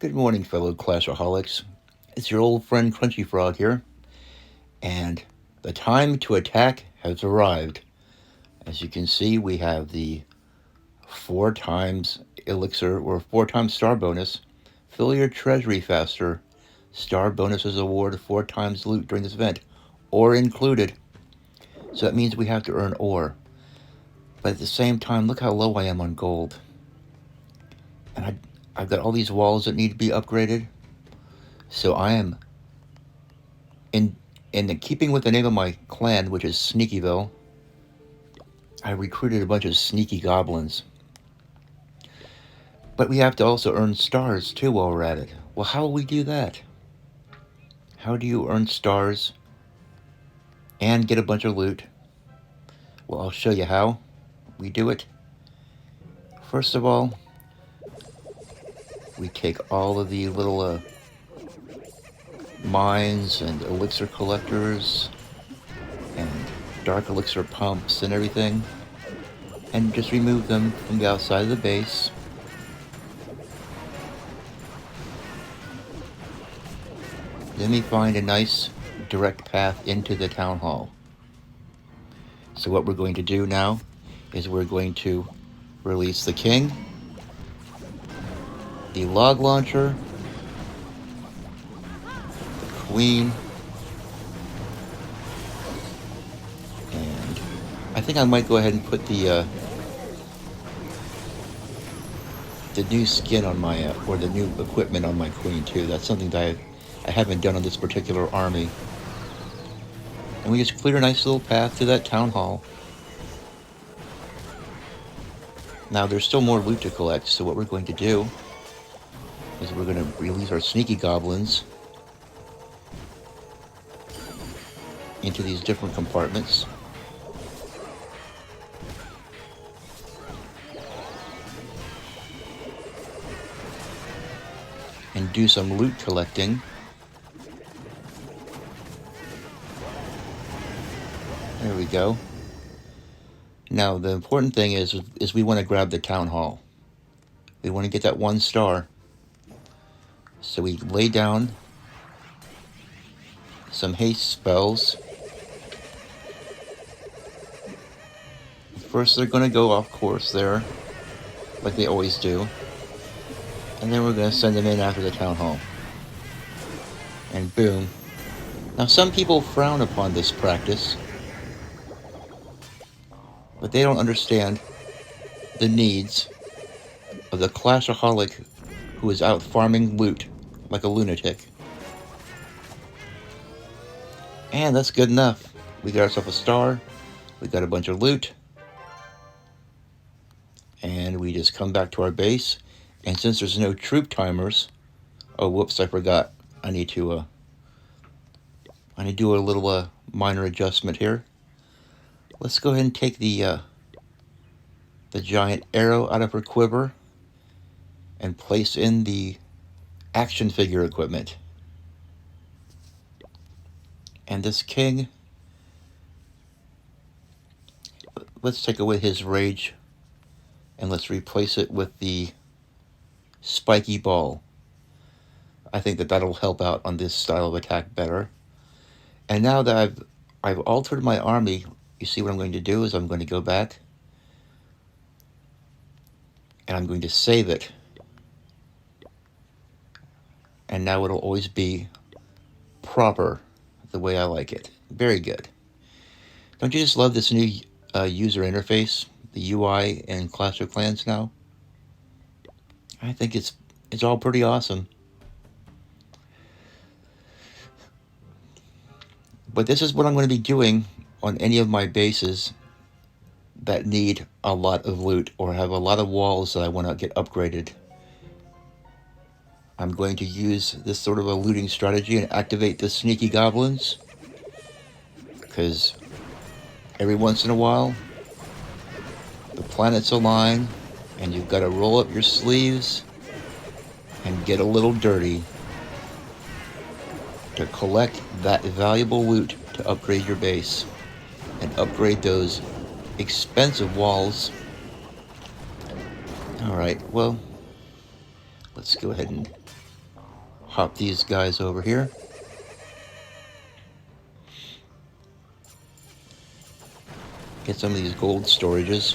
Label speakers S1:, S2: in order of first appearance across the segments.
S1: Good morning, fellow Clashaholics. It's your old friend Crunchy Frog here, and the time to attack has arrived. As you can see, we have the 4 times elixir or 4 times star bonus. Fill your treasury faster. Star bonuses award 4 times loot during this event, ore included. So that means we have to earn ore. But at the same time, look how low I am on gold. And I've got all these walls that need to be upgraded. So I am in keeping with the name of my clan, which is Sneakyville. I recruited a bunch of sneaky goblins. But we have to also earn stars too while we're at it. Well, how will we do that? How do you earn stars and get a bunch of loot? Well, I'll show you how we do it. First of all, we take all of the little mines and elixir collectors and dark elixir pumps and everything, and just remove them from the outside of the base. Then we find a nice direct path into the town hall. So what we're going to do now is we're going to release the king, the log launcher, the queen, and I think I might go ahead and put the new skin on my, or the new equipment on my queen too. That's something that I haven't done on this particular army. And we just clear a nice little path to that town hall. Now there's still more loot to collect, so what we're going to do is we're going to release our sneaky goblins into these different compartments. And do some loot collecting. There we go. Now, the important thing is we want to grab the town hall. We want to get that 1 star. So we lay down some haste spells. First, they're going to go off course there, like they always do. And then we're going to send them in after the town hall. And boom. Now, some people frown upon this practice, but they don't understand the needs of the Clashaholic who is out farming loot like a lunatic. And that's good enough. We got ourselves a star, we got a bunch of loot, and we just come back to our base. And since there's no troop timers, oh whoops, I forgot. I need to do a little minor adjustment here. Let's go ahead and take the giant arrow out of her quiver and place in the action figure equipment. And this king, let's take away his rage and let's replace it with the spiky ball. I think that'll help out on this style of attack better. And now that I've altered my army, you see what I'm going to do is I'm going to go back and I'm going to save it. And now it'll always be proper the way I like it. Very good. Don't you just love this new user interface, the UI in Clash of Clans now? I think it's all pretty awesome. But this is what I'm going to be doing on any of my bases that need a lot of loot or have a lot of walls that I want to get upgraded. I'm going to use this sort of a looting strategy and activate the sneaky goblins, because every once in a while the planets align and you've got to roll up your sleeves and get a little dirty to collect that valuable loot to upgrade your base and upgrade those expensive walls. Alright, well, let's go ahead and hop these guys over here. Get some of these gold storages.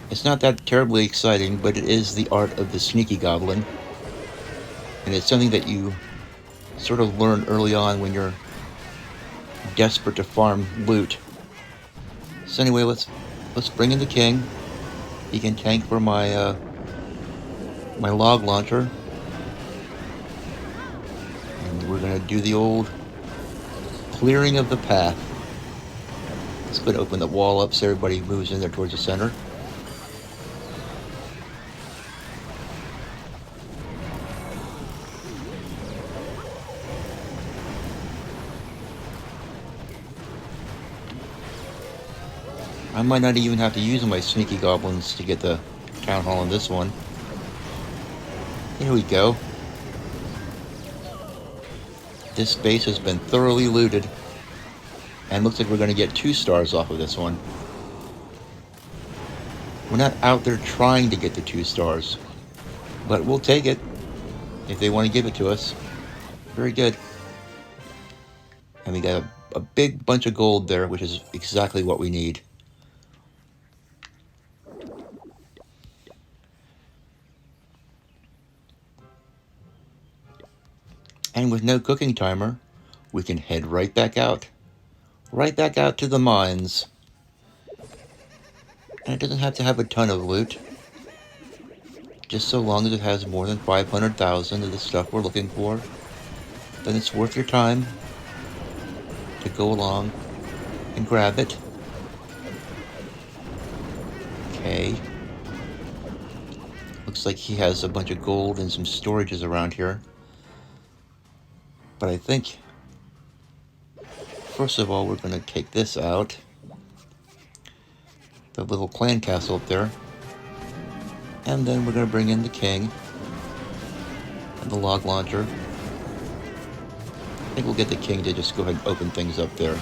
S1: It's not that terribly exciting, but it is the art of the sneaky goblin. And it's something that you sort of learn early on when you're desperate to farm loot. So anyway, let's bring in the king. He can tank for my my log launcher. And we're gonna do the old clearing of the path. It's gonna open the wall up so everybody moves in there towards the center. I might not even have to use my sneaky goblins to get the town hall in this one. Here we go. This base has been thoroughly looted. And looks like we're going to get 2 stars off of this one. We're not out there trying to get the 2 stars. But we'll take it if they want to give it to us. Very good. And we got a big bunch of gold there, which is exactly what we need. And with no cooking timer, we can head right back out. Right back out to the mines. And it doesn't have to have a ton of loot. Just so long as it has more than 500,000 of the stuff we're looking for, then it's worth your time to go along and grab it. Okay. Looks like he has a bunch of gold and some storages around here. But I think, first of all, we're going to take this out. The little clan castle up there. And then we're going to bring in the king. And the log launcher. I think we'll get the king to just go ahead and open things up there.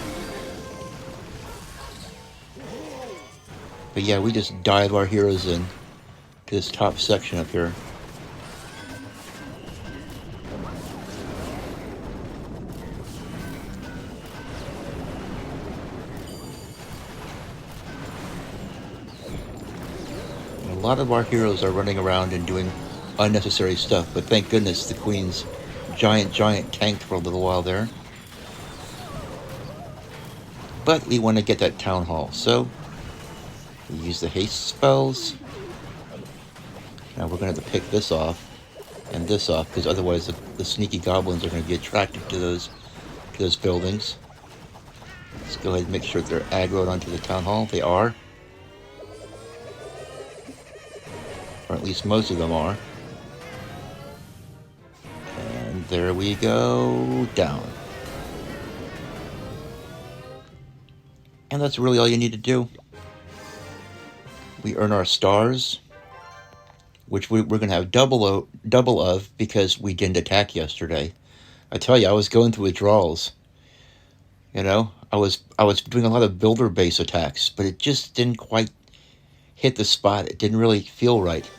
S1: But yeah, we just dive our heroes in to this top section up here. A lot of our heroes are running around and doing unnecessary stuff, but thank goodness the queen's giant tanked for a little while there. But we want to get that town hall, so we use the haste spells. Now we're going to have to pick this off and this off, because otherwise the sneaky goblins are going to be attracted to those buildings. Let's go ahead and make sure they're aggroed onto the town hall. They are. Or at least most of them are. And there we go, down. And that's really all you need to do. We earn our stars, which we're going to have double of because we didn't attack yesterday. I tell you, I was going through withdrawals. You know, I was doing a lot of builder base attacks, but it just didn't quite hit the spot. It didn't really feel right.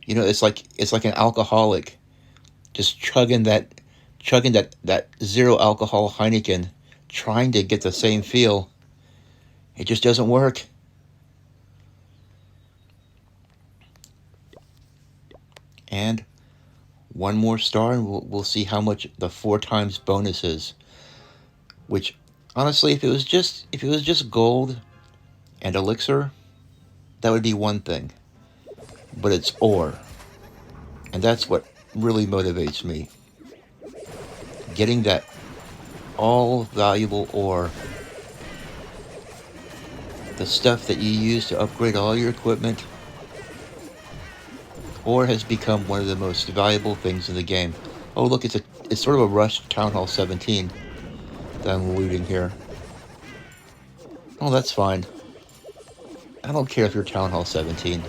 S1: You know, it's like an alcoholic just chugging that 0 alcohol Heineken, trying to get the same feel. It just doesn't work. And one more star, and we'll see how much the 4 times bonus is. Which, honestly, if it was just gold and elixir, that would be one thing. But it's ore. And that's what really motivates me. Getting that all valuable ore. The stuff that you use to upgrade all your equipment. Ore has become one of the most valuable things in the game. Oh, look, it's sort of a rushed Town Hall 17 that I'm looting here. Oh, that's fine. I don't care if you're Town Hall 17.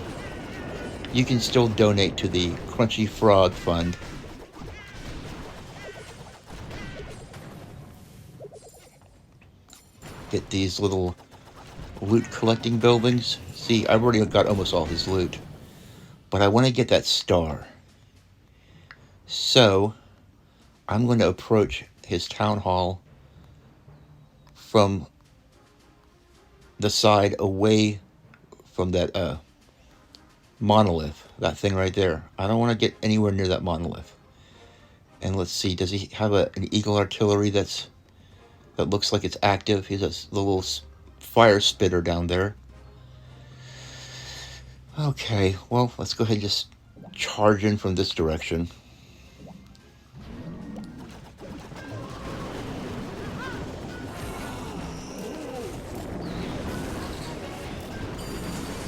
S1: You can still donate to the Crunchy Frog Fund. Get these little loot collecting buildings. See, I've already got almost all his loot. But I want to get that star. So, I'm going to approach his town hall from the side away from that monolith. That thing right there. I don't want to get anywhere near that monolith. And let's see, does he have an Eagle Artillery that looks like it's active? He has a little fire spitter down there. Okay, well, let's go ahead and just charge in from this direction.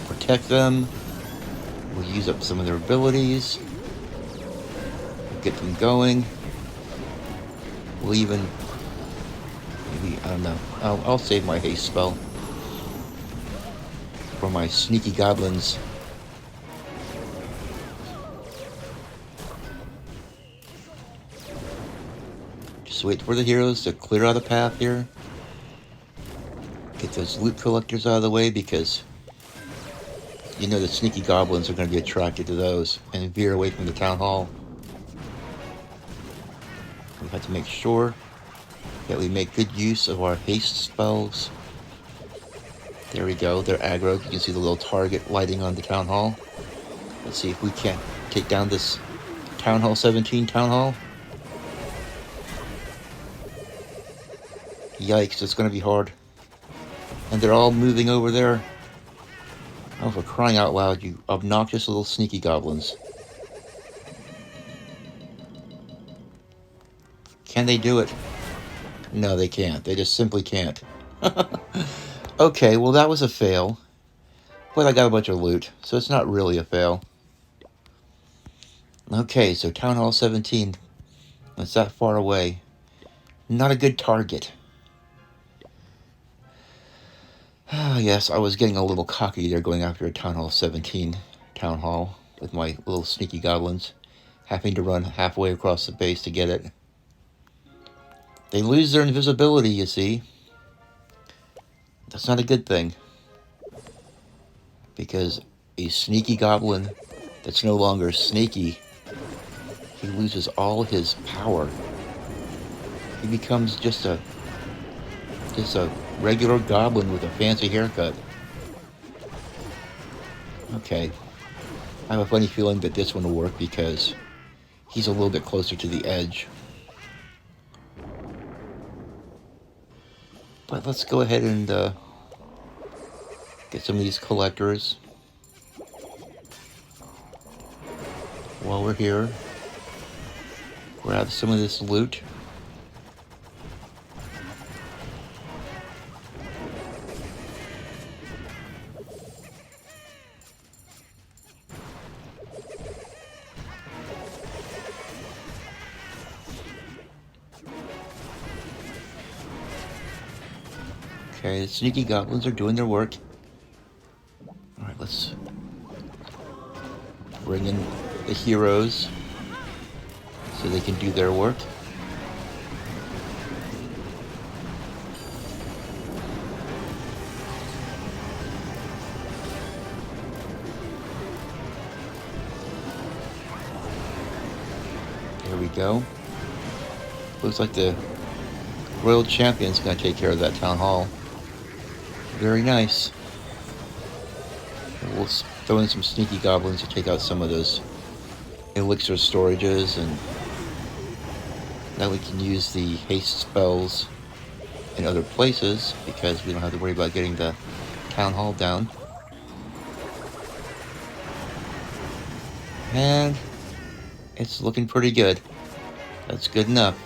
S1: Protect them. We'll use up some of their abilities. We'll get them going. We'll even... maybe, I don't know. I'll save my haste spell for my sneaky goblins. Just wait for the heroes to clear out the path here. Get those loot collectors out of the way, because you know the sneaky goblins are going to be attracted to those and veer away from the town hall. We have to make sure that we make good use of our haste spells. There we go, they're aggroed. You can see the little target lighting on the town hall. Let's see if we can't take down this Town Hall 17 town hall. Yikes, it's going to be hard. And they're all moving over there. Oh, for crying out loud, you obnoxious little sneaky goblins. Can they do it? No, they can't. They just simply can't. Okay, well that was a fail. But I got a bunch of loot, so it's not really a fail. Okay, so Town Hall 17. It's that far away. Not a good target. Ah, yes, I was getting a little cocky there going after a Town Hall 17 Town Hall with my little sneaky goblins, having to run halfway across the base to get it. They lose their invisibility, you see. That's not a good thing. Because a sneaky goblin that's no longer sneaky, he loses all his power. He becomes just a regular goblin with a fancy haircut. Okay. I have a funny feeling that this one will work because he's a little bit closer to the edge. But let's go ahead and get some of these collectors while we're here. Grab some of this loot. Okay, the sneaky goblins are doing their work. Alright, let's bring in the heroes so they can do their work. There we go. Looks like the Royal Champion's going to take care of that town hall. Very nice. We'll throw in some sneaky goblins to take out some of those elixir storages, and now we can use the haste spells in other places because we don't have to worry about getting the town hall down. And it's looking pretty good. That's good enough.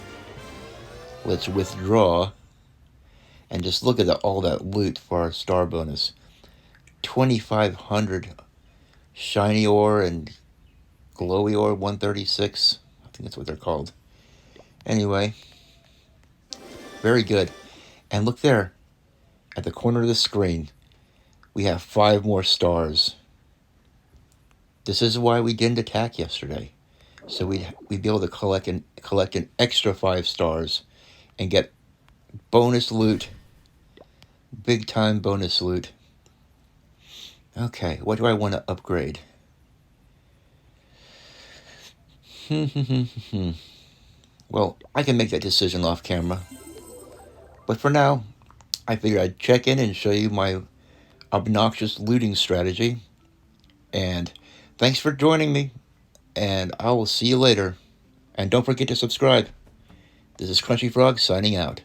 S1: Let's withdraw and just look at all that loot for our star bonus. 2,500 shiny ore and glowy ore 136. I think that's what they're called. Anyway, very good. And look there, at the corner of the screen, we have 5 more stars. This is why we didn't attack yesterday. So we'd be able to collect an extra 5 stars and get bonus loot. Big time bonus loot. Okay, what do I want to upgrade? Well, I can make that decision off camera. But for now, I figured I'd check in and show you my obnoxious looting strategy. And thanks for joining me. And I will see you later. And don't forget to subscribe. This is Crunchy Frog signing out.